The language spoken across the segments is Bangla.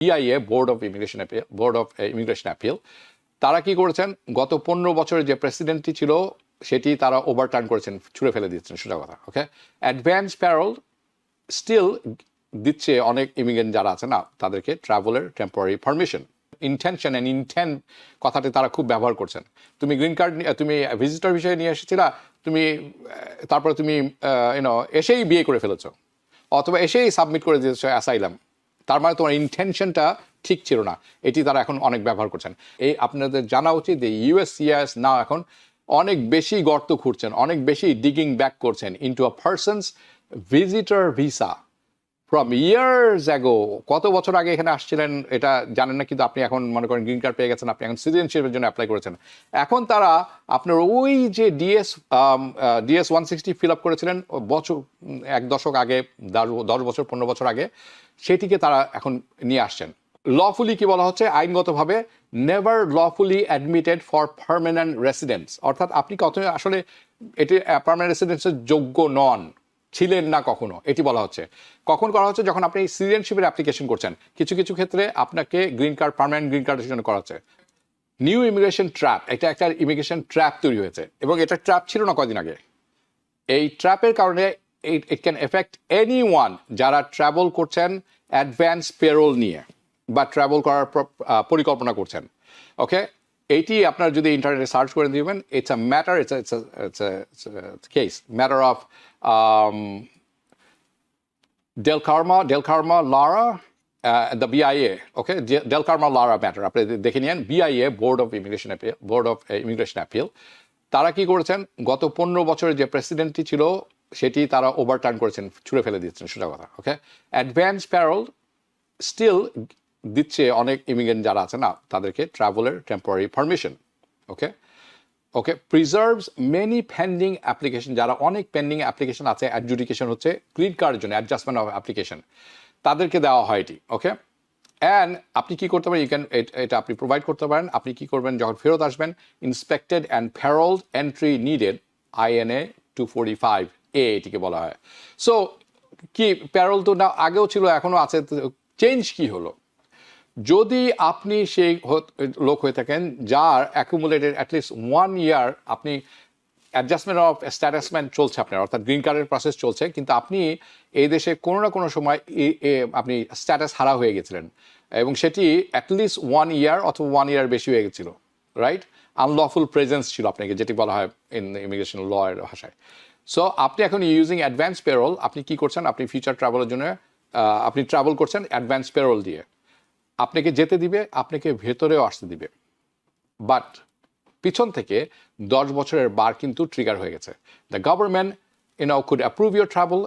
BIA board of immigration appeal তারা কি করেছেন, গত 15 বছরের যে প্রেসিডেন্টটি ছিল সেটি তারা ওভারটার্ন করেছেন, ছুঁড়ে ফেলে দিচ্ছেন, সোজা কথা। ওকে, অ্যাডভান্স প্যারোল স্টিল দিচ্ছে অনেক ইমিগ্রেন্ট যারা আছে না তাদেরকে ট্রাভেলের temporary permission. Intention and intent কথাটি তারা খুব ব্যবহার করছেন। তুমি গ্রিন কার্ড, তুমি ভিজিটর বিষয়ে নিয়ে এসেছিলা, তুমি তারপরে তুমি এসেই বিয়ে করে ফেলেছো, অথবা এসেই সাবমিট করে দিয়েছো অ্যাসাইলাম, তার মানে তোমার ইন্টেনশনটা ঠিক ছিল না। এটি তারা এখন অনেক ব্যবহার করছেন। এই আপনাদের জানা উচিত যে ইউএসসিআইএস না এখন অনেক বেশি গর্ত খুঁড়ছেন, অনেক বেশি ডিগিং ব্যাক করছেন into a persons visitor visa from years ago. কত বছর আগে এখানে আসছিলেন এটা জানেন না, কিন্তু আপনি এখন মনে করেন গ্রিন কার্ড পেয়ে গেছেন, আপনি এখন সিটিজেনশিপের জন্য অ্যাপ্লাই করেছেন। এখন তারা আপনার ওই যে ডিএস 160 ফিল আপ করেছিলেন বছর 1 দশক আগে, 10 বছর 15 বছর আগে, সেটিকে তারা এখন নিয়ে আসছেন। লফুলি কি বলা হচ্ছে, আইনগতভাবে never lawfully admitted for permanent residents, অর্থাৎ আপনি কত আসলে এটি পার্মানেন্ট রেসিডেন্সের যোগ্য নন, ছিলেন না কখনো, এটি বলা হচ্ছে। কখন করা হচ্ছে, যখন আপনি সিটিজেনশিপের অ্যাপ্লিকেশন করছেন। কিছু কিছু ক্ষেত্রে আপনাকে গ্রিন কার্ড, পার্মানেন্ট গ্রিন কার্ডের জন্য করা হচ্ছে। নিউ ইমিগ্রেশন ট্র্যাপ, এটা একটা ইমিগ্রেশন ট্র্যাপ তৈরি হয়েছে, এবং এটা ট্র্যাপ ছিল না কদিন আগে। এই ট্র্যাপের কারণে ইট ক্যান এফেক্ট এনিওয়ান যারা ট্রাভেল করছেন অ্যাডভান্স পেরোল নিয়ে বা ট্রাভেল করার পরিকল্পনা করছেন। ওকে, এইটি আপনার যদি ইন্টারনেটে সার্চ করে দিবেন, it's a matter, it's case matter of Del Karma Lara, the BIA, okay, Del Karma Lara matter, আপনি দেখে নিন। BIA board of immigration appeal তারা কি করেছেন, গত 15 বছরের যে প্রেসিডেন্টটি ছিল সেটি তারা ওভারটার্ন করেছেন, ছুঁড়ে ফেলে দিচ্ছেন, সোজা কথা। ওকে, অ্যাডভান্স প্যারোল স্টিল দিচ্ছে অনেক ইমিগ্রেন্ট যারা আছে না তাদেরকে ট্রাভেলের টেম্পোরারি পারমিশন। ওকে, প্রিজার্ভস মেনি পেন্ডিং অ্যাপ্লিকেশন, যারা অনেক পেন্ডিং অ্যাপ্লিকেশন আছে, অ্যাডজুডিকেশন হচ্ছে গ্রিন কার্ডের জন্য, অ্যাডজাস্টমেন্ট অফ অ্যাপ্লিকেশন, তাদেরকে দেওয়া হয় এটি। ওকে, অ্যান্ড আপনি কি করতে পারেন, এটা আপনি প্রোভাইড করতে পারেন। আপনি কি করবেন, যখন ফেরত আসবেন, inspected and paroled entry needed, INA 245A এটিকে বলা হয়। সো কি, প্যারোল তো না আগেও ছিল, এখনও আছে, চেঞ্জ কি হলো? যদি আপনি সেই লোক হয়ে থাকেন যার অ্যাকুমুলেটেড অ্যাটলিস্ট 1 ইয়ার, আপনি অ্যাডজাস্টমেন্ট অফ স্ট্যাটাসমেন্ট চলছে আপনার, অর্থাৎ গ্রিন কার্ডের প্রসেস চলছে, কিন্তু আপনি এই দেশে কোনো না কোনো সময় আপনি স্ট্যাটাস হারা হয়ে গেছিলেন, এবং সেটি অ্যাটলিস্ট 1 ইয়ার অথবা 1 ইয়ার বেশি হয়ে গেছিল, রাইট? আনলফুল প্রেজেন্স ছিল আপনাকে, যেটি বলা হয় ইন ইমিগ্রেশন ল এর ভাষায়। সো আপনি এখন ইউজিং অ্যাডভান্স পেরোল, আপনি কি করছেন, আপনি ফিউচার ট্রাভেলের জন্য আপনি ট্রাভেল করছেন অ্যাডভান্স পেরোল দিয়ে, আপনাকে যেতে দিবে, আপনাকে ভেতরেও আসতে দিবে, বাট পিছন থেকে 10 বছরের বার কিন্তু ট্রিগার হয়ে গেছে। The government could approve your travel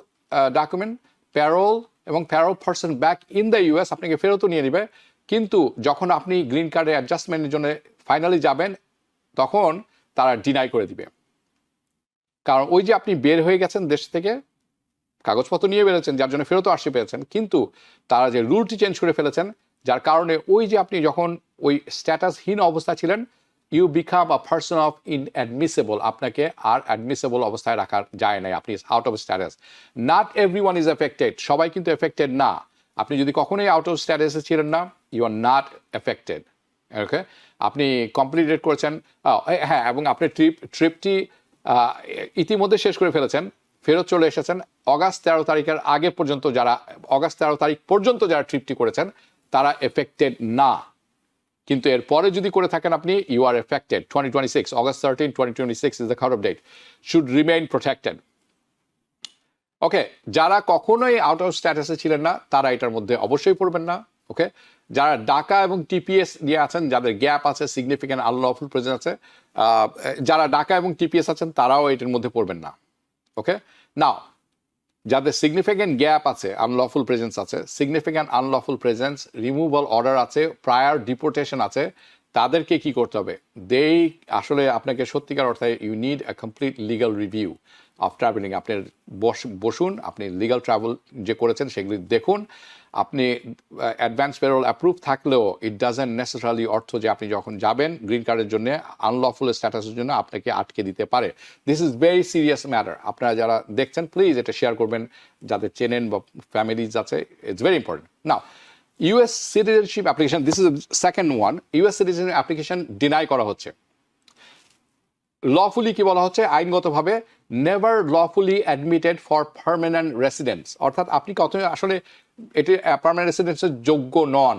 document, parole এবং parole person back in the US আপনাকে ফেরতও নিয়ে নেবে, কিন্তু যখন আপনি গ্রিন কার্ডের অ্যাডজাস্টমেন্টের জন্য ফাইনালি যাবেন তখন তারা ডিনাই করে দিবে। কারণ ওই যে আপনি বের হয়ে গেছেন দেশ থেকে, কাগজপত্র নিয়ে বেরোচ্ছেন, যার জন্য ফেরতও আসতে পেরেছেন, কিন্তু তারা যে রুলটি চেঞ্জ করে ফেলেছেন, যার কারণে ওই যে আপনি যখন ওই স্ট্যাটাসহীন অবস্থা ছিলেন, you become a person of inadmissible, আপনাকে আর অ্যাডমিসেবল অবস্থায় রাখা যায় নাই, আপনি out of status. Not everyone is affected, সবাই কিন্তু এফেক্টেড না। আপনি যদি কখনোই আউট অফ স্ট্যাটাসে ছিলেন না, ইউ আর নট এফেক্টেড। ওকে, আপনি কমপ্লিটেড করেছেন, হ্যাঁ, এবং আপনি ট্রিপটি ইতিমধ্যে শেষ করে ফেলেছেন, ফেরত চলে এসেছেন। অগাস্ট 13 তারিখের আগে পর্যন্ত অগাস্ট 13 তারিখ পর্যন্ত যারা ট্রিপটি করেছেন তারা এফেক্টেড না, কিন্তু এরপরে যদি করে থাকেন আপনি, you are affected. 2026 August 13, 2026 is the cut off date, should remain protected. Okay, যারা কখনোই আউট অফ স্ট্যাটাসে ছিলেন না তারা এটার মধ্যে অবশ্যই পড়বেন না। ওকে, যারা ডাকা এবং টিপিএস নিয়ে আছেন, যাদের গ্যাপ আছে, সিগনিফিক্যান্ট আনলফুল প্রেজেন্স আছে, যারা ডাকা এবং টিপিএস আছেন তারাও এটার মধ্যে পড়বেন না। ওকে, নাও যাদের সিগনিফিক্যান্ট গ্যাপ আছে, আনলফুল প্রেজেন্স আছে, significant unlawful presence, removal order আছে, প্রায়ার ডিপোর্টেশন আছে, তাদেরকে কি করতে হবে? আসলে আপনাকে সত্যিকার অর্থে you need a complete legal review of travelling. আপনি বসুন, আপনি লিগাল ট্রাভেল যে করেছেন সেগুলি দেখুন। আপনি অ্যাডভান্স পেরোল অ্যাপ্রুভ থাকলেও ইট ডাজেন্ট নেসেসারিলি অর্থ যে আপনি যখন যাবেন গ্রিন কার্ডের জন্য, আনলফুল স্ট্যাটাসের জন্য আপনাকে আটকে দিতে পারে। This is very serious matter. আপনারা যারা দেখছেন প্লিজ এটা শেয়ার করবেন, যাদের চেনেন বা ফ্যামিলিজ আছে, it's very important. Now US citizenship application, this is second one, US citizenship application deny করা হচ্ছে। লফুলি কি বলা হচ্ছে, আইনগতভাবে never lawfully admitted for permanent residence, অর্থাৎ আপনি কত আসলে এটি পার্মানেন্ট রেসিডেন্সের যোগ্য নন,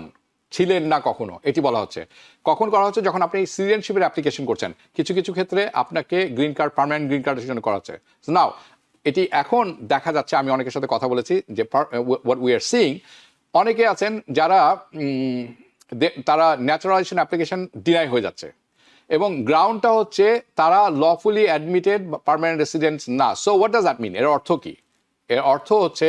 ছিলেন না কখনো, এটি বলা হচ্ছে। কখন করা হচ্ছে, যখন আপনি সিটিজেনশিপের অ্যাপ্লিকেশন করছেন, কিছু কিছু ক্ষেত্রে আপনাকে গ্রিন কার্ড, পার্মানেন্ট গ্রিন কার্ডের জন্য করা হচ্ছে। নাও এটি এখন দেখা যাচ্ছে, আমি অনেকের সাথে কথা বলেছি যে হোয়াট উই আর সিইং, অনেকে আছেন যারা তারা ন্যাচারালাইজেশন অ্যাপ্লিকেশন ডিনাই হয়ে যাচ্ছে, এবং গ্রাউন্ডটা হচ্ছে তারা লফুলি অ্যাডমিটেড পার্মানেন্ট রেসিডেন্টস না। So what does that mean, এর অর্থ কি? এর অর্থ হচ্ছে,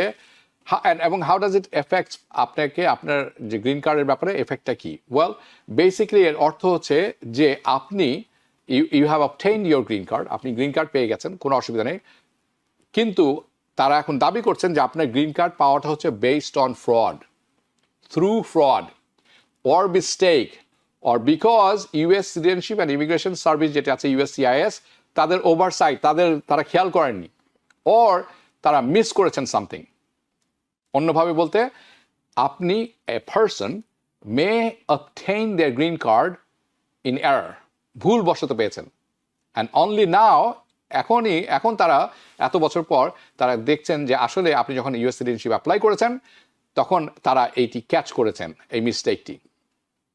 এবং হাউ ডাজ ইট এফেক্ট আপনাকে, আপনার যে গ্রিন কার্ডের ব্যাপারে এফেক্টটা কি? ওয়েল বেসিক্যালি এর অর্থ হচ্ছে যে আপনি you have obtained your green card, আপনি গ্রিন কার্ড পেয়ে গেছেন, কোনো অসুবিধা নেই, কিন্তু তারা এখন দাবি করছেন যে আপনার গ্রিন কার্ড পাওয়াটা হচ্ছে based on fraud, through fraud or mistake, or because US Citizenship and Immigration Service যেটা আছে USCIS, তাদের ওভারসাইট, তারা খেয়াল করেননি, or তারা মিস করেছেন সামথিং। অন্যভাবে বলতে, আপনি a person may obtain their green card in error, ভুলবশত পেয়েছেন, অ্যান্ড অনলি নাও, এখন তারা এত বছর পর তারা দেখছেন যে আসলে আপনি যখন ইউএস সিটিজেনশিপ অ্যাপ্লাই করেছেন তখন তারা এইটি ক্যাচ করেছেন, এই মিস্টেকটি।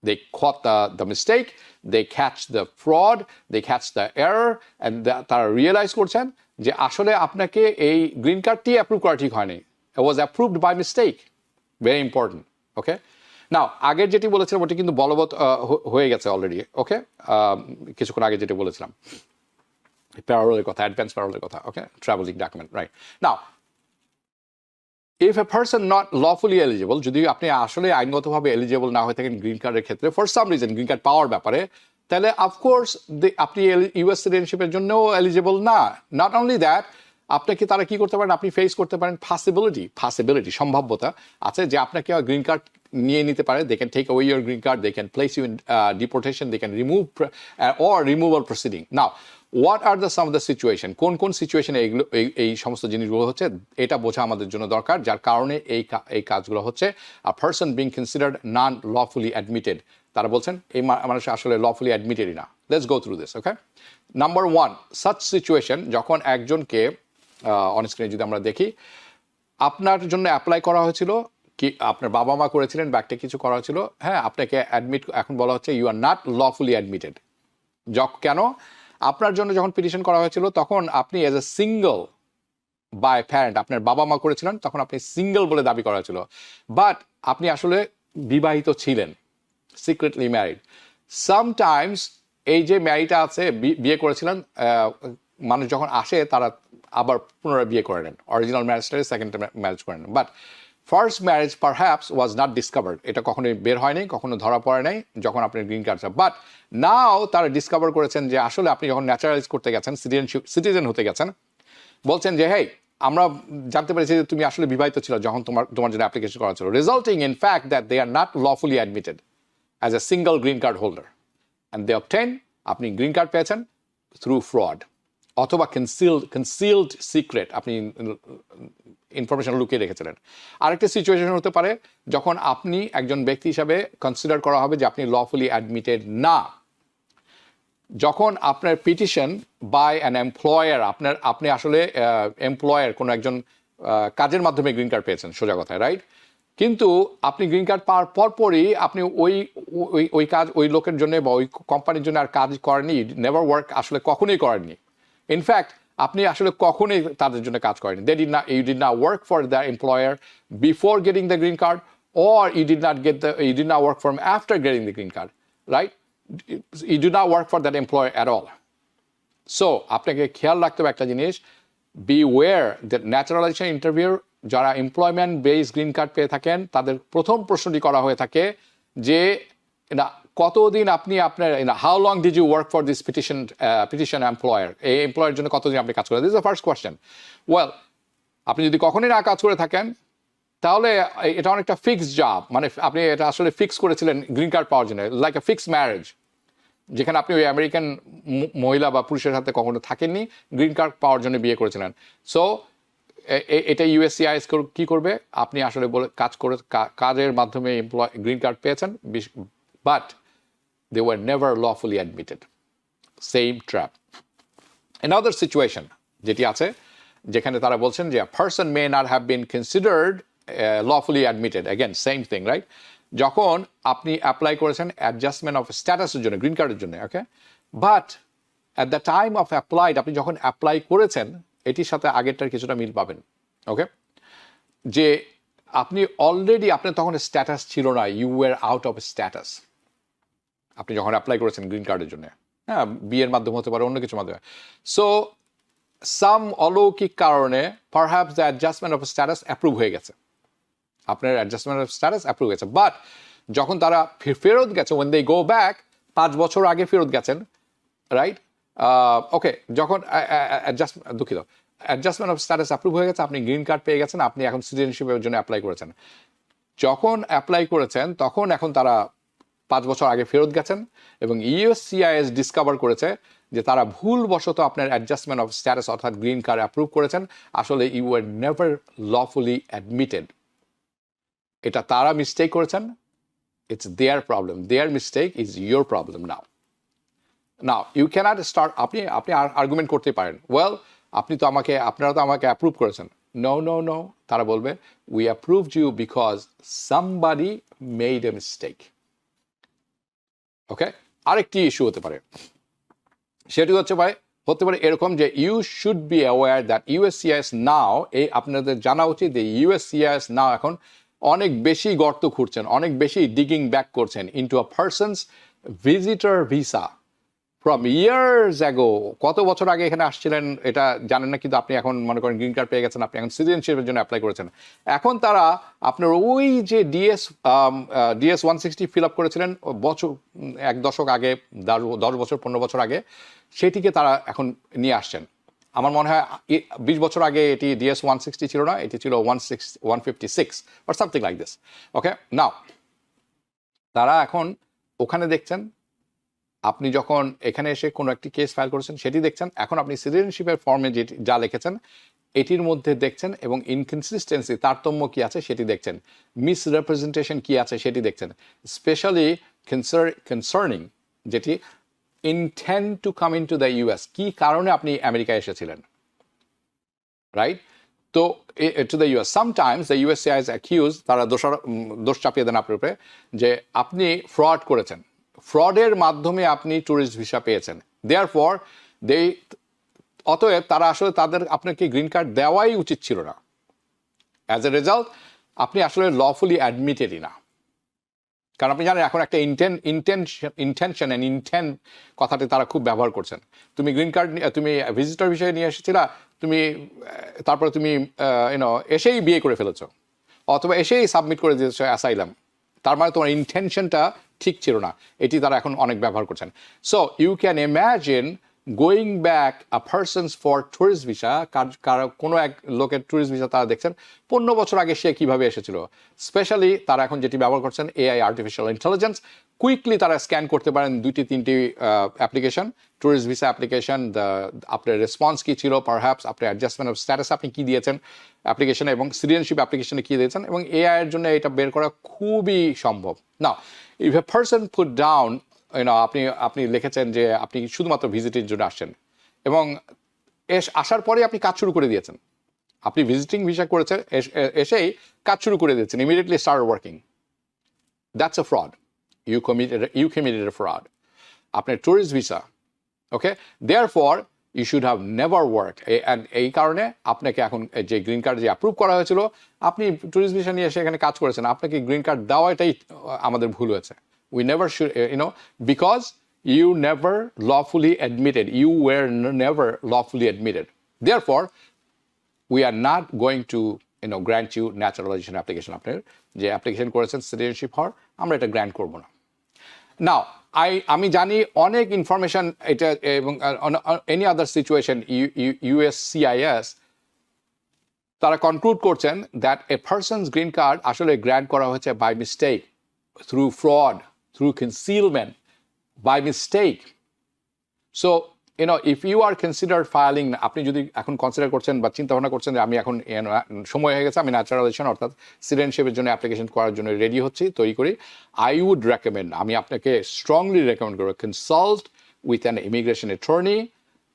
They caught the mistake, they catch the fraud, they catch the error, and তারা রিয়েলাইজ করছেন যে আসলে আপনাকে এই গ্রিন কার্ডটি অ্যাপ্রুভ করা ঠিক হয়নি, it was approved by mistake, very important, okay? নাও আগের যেটি বলেছিলাম ওটি কিন্তু বলবৎ হয়ে গেছে অলরেডি, ওকে? কিছুক্ষণ আগে যেটা বলেছিলাম প্যারোলের কথা, অ্যাডভান্স প্যারোলের কথা, okay, travelling document, right? Now if a person not lawfully eligible, যদি আপনি আসলে আইনগতভাবে এলিজিবল না হয়ে থাকেন গ্রিন কার্ডের ক্ষেত্রে, for some reason green card পাওয়ার ব্যাপারে, তাহলে অফকোর্স আপনি ইউএস সিটিজেনশিপের জন্যও এলিজিবল না। নট অনলি দ্যাট, আপনাকে তারা কি করতে পারেন, আপনি ফেস করতে পারেন পসিবিলিটি, সম্ভাব্যতা আছে যে আপনাকে গ্রিন কার্ড নিয়ে নিতে পারে, they can take away your green card, they can place you in deportation, they can remove or removal proceeding. Now what are the some of the situation, কোন সিচুয়েশনে এইগুলো এই সমস্ত জিনিসগুলো হচ্ছে, এটা বোঝা আমাদের জন্য দরকার, যার কারণে এই কাজগুলো হচ্ছে। আ পারসন বিং কনসিডার্ড নন লফুলি অ্যাডমিটেড, তারা বলছেন এই মানুষ আসলে লফুলি অ্যাডমিটেডই না। Let's go through this, okay? Number one, such situation, যখন একজনকে অন স্ক্রিনে যদি আমরা দেখি, আপনার জন্য অ্যাপ্লাই করা হয়েছিল, কি আপনার বাবা মা করেছিলেন বা একটা কিছু করা হয়েছিল, হ্যাঁ, আপনাকে অ্যাডমিট, এখন বলা হচ্ছে you are not lawfully admitted. কেন? আপনার জন্য যখন পিটিশন করা হয়েছিল তখন আপনি as a single by parent, আপনার বাবা মা করেছিলেন, তখন আপনি সিঙ্গল বলে দাবি করা হয়েছিল, বাট আপনি আসলে বিবাহিত ছিলেন, সিক্রেটলি ম্যারিড। সামটাইমস এই যে ম্যারিটা আছে, বিয়ে করেছিলেন, মানুষ যখন আসে তারা আবার পুনরায় বিয়ে করে নেন, অরিজিনাল ম্যারেজটাকে সেকেন্ড ম্যারেজ করে নেন, but first marriage perhaps was not discovered, এটা কখনোই বের হয়নি, কখনো ধরা পড়ে নাই যখন আপনি গ্রিন কার্ড, বাট নাও তারা ডিসকভার করেছেন যে আসলে আপনি যখন ন্যাচারালাইজ করতে গেছেন, সিটিজেন হতে গেছেন, বলছেন যে হেই, আমরা জানতে পেরেছি যে তুমি আসলে বিবাহিত ছিল যখন তোমার জন্য অ্যাপ্লিকেশন করা ছিল, resulting in fact that they are not lawfully admitted as a single green card holder, and they obtain, আপনি গ্রিন কার্ড পেয়েছেন থ্রু ফ্রড অথবা কনসিলড সিক্রেট, আপনি ইনফরমেশন লুকিয়ে রেখেছিলেন। আরেকটা সিচুয়েশন হতে পারে যখন আপনি একজন ব্যক্তি হিসাবে কনসিডার করা হবে যে আপনি লফুলি অ্যাডমিটেড না, যখন আপনার পিটিশন বাই অ্যান এমপ্লয়ার, আপনি আসলে এমপ্লয়ার কোনো একজন কাজের মাধ্যমে গ্রিন কার্ড পেয়েছেন, সোজা কথায়, রাইট? কিন্তু আপনি গ্রিন কার্ড পাওয়ার পরপরই আপনি ওই কাজ ওই লোকের জন্য বা ওই কোম্পানির জন্য আর কাজ করেননি, নেভার ওয়ার্ক, আসলে কখনোই করেননি। ইনফ্যাক্ট আপনি আসলে কখনোই তাদের জন্য কাজ করেনি, you did not work for the employer before getting the green card, or you did not work for him after getting the green card, right? You do not work for that employer at all. So আপনাকে খেয়াল রাখতে হবে একটা জিনিস, beware that naturalization interview, যারা এমপ্লয়মেন্ট বেসড গ্রিন কার্ড পেয়ে থাকেন তাদের প্রথম প্রশ্নটি করা হয়ে থাকে যে কতদিন আপনি আপনার, how long did you work for this petition employer, এই এমপ্লয়ের জন্য কতদিন আপনি কাজ করেন, this is the first question. Well, আপনি যদি কখনই না কাজ করে থাকেন তাহলে এটা অনেকটা ফিক্সড জব, মানে আপনি এটা আসলে ফিক্স করেছিলেন গ্রিন কার্ড পাওয়ার জন্য, লাইক এ ফিক্সড ম্যারেজ, যেখানে আপনি ওই আমেরিকান মহিলা বা পুরুষের সাথে কখনো থাকেননি, গ্রিন কার্ড পাওয়ার জন্য বিয়ে করেছিলেন। সো এটা ইউএসসিআইএস কি করবে, আপনি আসলে বলে কাজের মাধ্যমে গ্রিন কার্ড পেয়েছেন, but they were never lawfully admitted. Same trap. Another situation যেটি আছে, যেখানে তারা বলছেন যে person may not have been considered lawfully admitted, again same thing, right? যখন আপনি অ্যাপ্লাই করেছেন অ্যাডজাস্টমেন্ট অফ স্ট্যাটাসের জন্য, গ্রিন কার্ডের জন্য, okay, but at the time of applied, আপনি যখন অ্যাপ্লাই করেছেন এটির সাথে আগেরটার কিছুটা মিল পাবেন, ওকে, যে আপনি অলরেডি, আপনার তখন স্ট্যাটাস ছিল না, you were out of status আপনি যখন অ্যাপ্লাই করেছেন গ্রিন কার্ডের জন্য। হ্যাঁ, বিয়ের মাধ্যমে হতে পারে, অন্য কিছুর মাধ্যমে। সো সাম অলৌকিক কারণে perhaps the adjustment of status approve হয়ে গেছে, আপনার অ্যাডজাস্টমেন্ট অফ স্ট্যাটাস অ্যাপ্রুভ হয়েছে, বাট যখন তারা ফেরত গেছে, ওয়েন দে গো ব্যাক, 5 বছর আগে ফেরত গেছেন, রাইট? ওকে, যখন অ্যাডজাস্টমেন্ট অফ স্ট্যাটাস অ্যাপ্রুভ হয়ে গেছে, আপনি গ্রিন কার্ড পেয়ে গেছেন, আপনি এখন সিটিজেনশিপের জন্য অ্যাপ্লাই করেছেন। যখন অ্যাপ্লাই করেছেন তখন এখন তারা 5 বছর আগে ফেরত গেছেন, এবং ইউএসসিআইএস ডিসকভার করেছে যে তারা ভুলবশত আপনার অ্যাডজাস্টমেন্ট অফ স্ট্যাটাস অর্থাৎ গ্রিন কার্ড অ্যাপ্রুভ করেছেন, আসলে you were never lawfully admitted. এটা তারা মিস্টেক করেছেন, it's their problem, their mistake is your problem. Now you can't start, আপনি আর্গুমেন্ট করতে পারেন, ওয়েল আপনারা তো আমাকে অ্যাপ্রুভ করেছেন। নো, তারা বলবে we approved you because somebody made a mistake. Okay, আরেকটি ইস্যু হতে পারে, সেটি হতে পারে এরকম যে you should be aware that USCIS now, আপনাদের জানা উচিত যে ইউএসসিআইএস নাও এখন অনেক বেশি গর্ত খুঁড়ছেন, অনেক বেশি ডিগিং ব্যাক করছেন into a persons visitor visa from years ago. কত বছর আগে এখানে আসছিলেন এটা জানেন না, কিন্তু আপনি এখন মনে করেন গ্রিন কার্ড পেয়ে গেছেন, আপনি এখন সিটিজেনশিপের জন্য অ্যাপ্লাই করেছেন। এখন তারা আপনার ওই যে ডিএস 160 ফিল আপ করেছিলেন বছর 1 দশক আগে, 10 বছর 15 বছর আগে, সেটিকে তারা এখন নিয়ে আসছেন। আমার মনে হয় 20 বছর আগে এটি ডিএস 160 ছিল না, এটি ছিল 156 or something like this. ওকে, নাও তারা এখন ওখানে দেখছেন, আপনি যখন এখানে এসে কোনো একটি কেস ফাইল করেছেন সেটি দেখছেন, এখন আপনি সিটিজেনশিপের ফর্মে যা লিখেছেন এটির মধ্যে দেখছেন, এবং ইনকনসিস্টেন্সি, তারতম্য কি আছে সেটি দেখছেন, মিসরিপ্রেজেন্টেশন কি আছে সেটি দেখছেন, স্পেশালি কনসার্নিং যেটি intend to come into the US, কি কারণে আপনি আমেরিকায় এসেছিলেন, রাইট? তো to the US, sometimes the USCIS accuse, তারা দোষ চাপিয়ে দেন আপনার উপরে যে আপনি ফ্রড করেছেন, ফ্রডের মাধ্যমে আপনি ট্যুরিস্ট ভিসা পেয়েছেন, দেয়ারফর অতএব তারা আসলে আপনাকে গ্রিন কার্ড দেওয়াই উচিত ছিল না। অ্যাজ এ রেজাল্ট আপনি আসলে লফুলি অ্যাডমিটেডই না। কারণ আপনি জানেন এখন একটা ইন্টেনশন অ্যান্ড ইন্টেন্ট কথাটি তারা খুব ব্যবহার করছেন। তুমি গ্রিন কার্ড, তুমি ভিজিটর ভিসায় নিয়ে এসেছিলা, তারপরে তুমি এসেই বিয়ে করে ফেলেছো, অথবা এসেই সাবমিট করে দিয়েছো অ্যাসাইলাম, তার মানে তোমার ইন্টেনশনটা ঠিক ছিল না, এটি তারা এখন অনেক ব্যবহার করছেন। So you can imagine going back a persons for tourist visa, কোনো এক লোকের ট্যুরিস্ট ভিসা তারা দেখছেন 15 বছর আগে সে কীভাবে এসেছিল। স্পেশালি তারা এখন যেটি ব্যবহার করছেন এআই, আর্টিফিশিয়াল ইন্টেলিজেন্স, কুইকলি তারা স্ক্যান করতে পারেন 2-3টি অ্যাপ্লিকেশন, ট্যুরিস্ট ভিসা অ্যাপ্লিকেশন, আপনার রেসপন্স কী ছিল, পারহ্যাপস আপনার অ্যাডজাস্টমেন্ট অফ স্ট্যাটাস আপনি কী দিয়েছেন অ্যাপ্লিকেশনে, এবং সিটিজেনশিপ অ্যাপ্লিকেশনে কী দিয়েছেন, এবং এআইয়ের জন্য এটা বের করা খুবই সম্ভব। নাও if a person put down, আপনি লিখেছেন যে আপনি শুধুমাত্র ভিজিটের জন্য আসছেন, এবং আসার পরে আপনি কাজ শুরু করে দিয়েছেন, আপনি ভিজিটিং ভিসা করেছেন, এসেই কাজ শুরু করে দিয়েছেন, immediately start working, that's a fraud, you committed a fraud. আপনার tourist visa, okay, therefore you should have never work, and এই কারণে আপনাকে এখন যে গ্রিন কার্ড যে অ্যাপ্রুভ করা হয়েছিল, আপনি ট্যুরিস্ট ভিসা নিয়ে এসে এখানে কাজ করেছেন, আপনাকে গ্রিন কার্ড দেওয়াটাই আমাদের ভুল হয়েছে। We never should, because you never lawfully admitted. You were never lawfully admitted. Therefore, we are not going to, grant you naturalization application. আপনার যে অ্যাপ্লিকেশন করেছেন সিটিজেনশিপ হওয়ার, আমরা এটা গ্র্যান্ট করব না। নাও আমি জানি অনেক ইনফরমেশন এটা, এবং এনি আদার সিচুয়েশন ইউএসসিআইএস তারা কনক্লুড করছেন that a persons green card আসলে গ্র্যান্ট করা হয়েছে by mistake, through fraud, through concealment, by mistake. So if you are considered filing, আপনি যদি এখন কনসিডার করছেন বা চিন্তা ভাবনা করছেন যে আমি এখন সময় হয়ে গেছে, আমি ন্যাচারালাইজেশন অর্থাৎ সিটিজেনশিপের জন্য অ্যাপ্লিকেশন করার জন্য রেডি হচ্ছি, তৈরি করি, আই উড রেকমেন্ড, আমি আপনাকে স্ট্রংলি রেকমেন্ড করবো, consult with an immigration attorney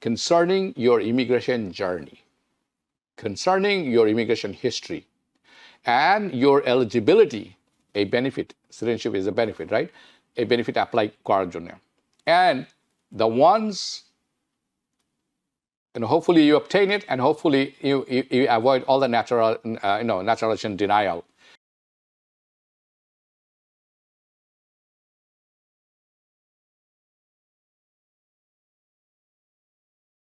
concerning your immigration journey, concerning your immigration history and your eligibility, a benefit, citizenship is a benefit, right? A benefit apply করার জন্য. And the ones, hopefully you obtain it, and hopefully you avoid all the naturalization denial.